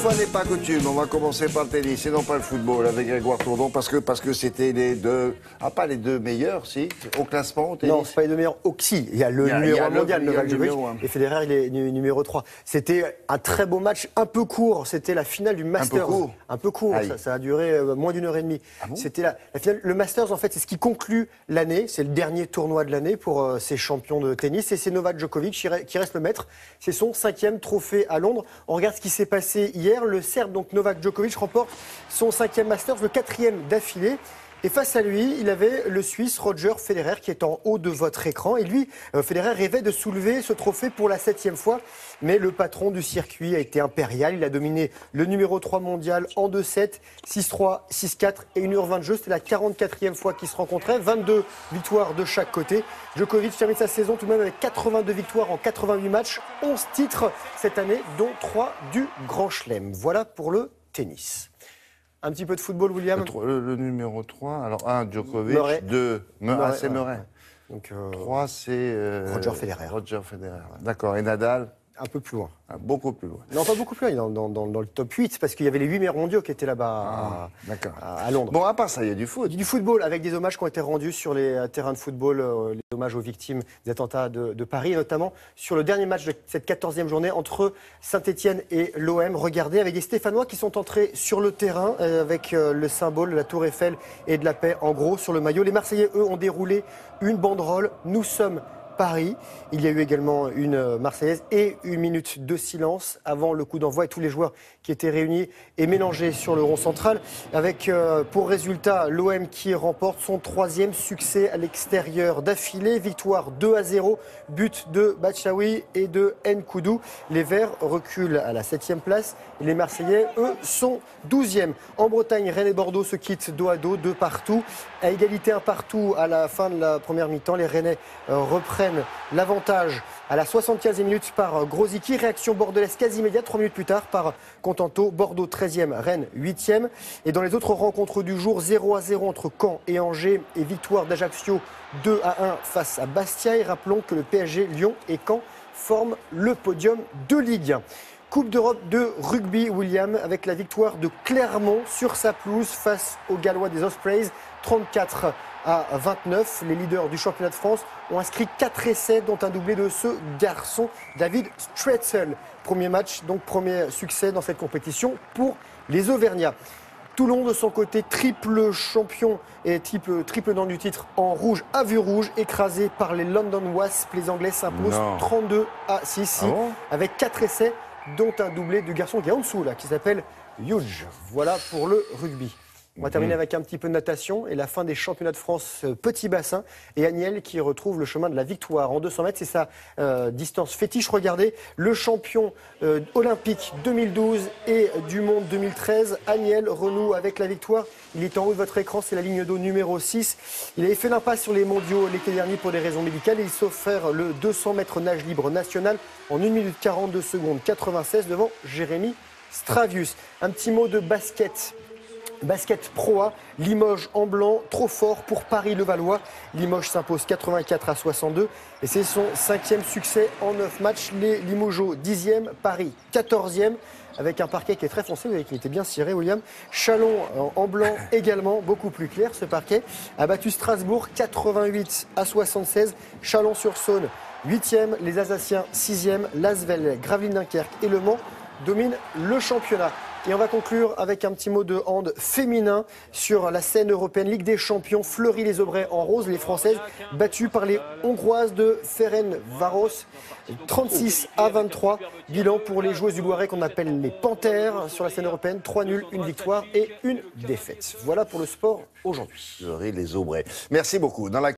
fois n'est pas coutume, on va commencer par le tennis et non pas le football avec Grégoire Tourdon parce que c'était les deux, pas les deux meilleurs, si, au classement au tennis. Non, c'est pas les deux meilleurs. Si, il y a le numéro 1 mondial, Novak Djokovic, et Federer, il est numéro 3. C'était un très beau match, un peu court. C'était la finale du Masters. Un peu court, ça a duré moins d'1 heure et demie. Ah bon, c'était la finale. Le Masters, en fait, c'est ce qui conclut l'année. C'est le dernier tournoi de l'année pour ces champions de tennis. Et c'est Novak Djokovic qui reste le maître. C'est son 5e trophée à Londres. On regarde ce qui s'est passé hier. Le Serbe, donc Novak Djokovic, remporte son 5e Masters, le 4e d'affilée. Et face à lui, il avait le Suisse Roger Federer qui est en haut de votre écran. Et lui, Federer rêvait de soulever ce trophée pour la 7e fois. Mais le patron du circuit a été impérial. Il a dominé le numéro 3 mondial en 2-7, 6-3, 6-4 et 1h20 de jeu. C'était la 44e fois qu'ils se rencontraient. 22 victoires de chaque côté. Djokovic termine sa saison tout de même avec 82 victoires en 88 matchs. 11 titres cette année, dont 3 du Grand Chelem. Voilà pour le tennis. Un petit peu de football, William. Le numéro 3, alors 1, Djokovic, 2, c'est Murray. Donc, 3, c'est... Roger Federer. Roger Federer, d'accord. Et Nadal? Un peu plus loin. Beaucoup plus loin. Non, pas beaucoup plus loin, dans le top 8, parce qu'il y avait les 8 meilleurs mondiaux qui étaient là-bas à Londres. Bon, à part ça, il y a du foot. Du football, avec des hommages qui ont été rendus sur les terrains de football, les hommages aux victimes des attentats de Paris, notamment sur le dernier match de cette 14e journée entre Saint-Etienne et l'OM. Regardez, avec des Stéphanois qui sont entrés sur le terrain, avec le symbole de la Tour Eiffel et de la paix, en gros, sur le maillot. Les Marseillais, eux, ont déroulé une banderole. Nous sommes Paris. Il y a eu également une Marseillaise et une minute de silence avant le coup d'envoi et tous les joueurs qui étaient réunis et mélangés sur le rond central avec pour résultat l'OM qui remporte son 3e succès à l'extérieur d'affilée. Victoire 2-0, but de Batshuayi et de Nkoudou. Les Verts reculent à la 7e place et les Marseillais, eux, sont 12e. En Bretagne, Rennes et Bordeaux se quittent dos à dos, 2 partout. À égalité 1 partout à la fin de la première mi-temps, les Rennais reprennent l'avantage à la 75e minute par Grosicki. Réaction bordelaise quasi immédiate, 3 minutes plus tard par Contanto. Bordeaux 13e, Rennes 8e. Et dans les autres rencontres du jour, 0-0 entre Caen et Angers et victoire d'Ajaccio 2-1 face à Bastia. Et rappelons que le PSG, Lyon et Caen forment le podium de Ligue 1. Coupe d'Europe de rugby, William, avec la victoire de Clermont sur sa pelouse face aux Gallois des Ospreys, 34-29. Les leaders du championnat de France ont inscrit 4 essais, dont un doublé de ce garçon, David Stretzel. Premier match, donc premier succès dans cette compétition pour les Auvergnats. Toulon, de son côté, triple champion et triple dans du titre en rouge à vue rouge, écrasé par les London Wasps. Les Anglais s'imposent 32-6 avec 4 essais, dont un doublé du garçon qui est en dessous, là, qui s'appelle Huge. Voilà pour le rugby. On va terminer avec un petit peu de natation et la fin des championnats de France petit bassin. Et Agnel qui retrouve le chemin de la victoire en 200 mètres. C'est sa distance fétiche. Regardez, le champion olympique 2012 et du monde 2013. Agnel renoue avec la victoire. Il est en haut de votre écran, c'est la ligne d'eau numéro 6. Il avait fait l'impasse sur les mondiaux l'été dernier pour des raisons médicales. Et il s'offre le 200 mètres nage libre national en 1 minute 42 secondes 96 devant Jérémy Stravius. Un petit mot de basket. Basket Pro A, Limoges en blanc, trop fort pour Paris-Levallois. Limoges s'impose 84-62 et c'est son 5e succès en 9 matchs. Les Limogeaux 10e, Paris 14e, avec un parquet qui est très foncé, vous voyez qu'il était bien ciré, William. Chalon en blanc également, beaucoup plus clair ce parquet. A battu Strasbourg 88-76, Chalon-sur-Saône 8e, les Alsaciens 6e, Lasvel, Gravelines-Dunkerque et Le Mans dominent le championnat. Et on va conclure avec un petit mot de hand féminin sur la scène européenne. Ligue des champions, Fleury-les-Aubrais en rose, les Françaises battues par les Hongroises de Ferencváros, 36-23. Bilan pour les joueuses du Loiret qu'on appelle les Panthères sur la scène européenne, 3 nuls, 1 victoire et 1 défaite. Voilà pour le sport aujourd'hui. Fleury-les-Aubrais. Merci beaucoup. Dans la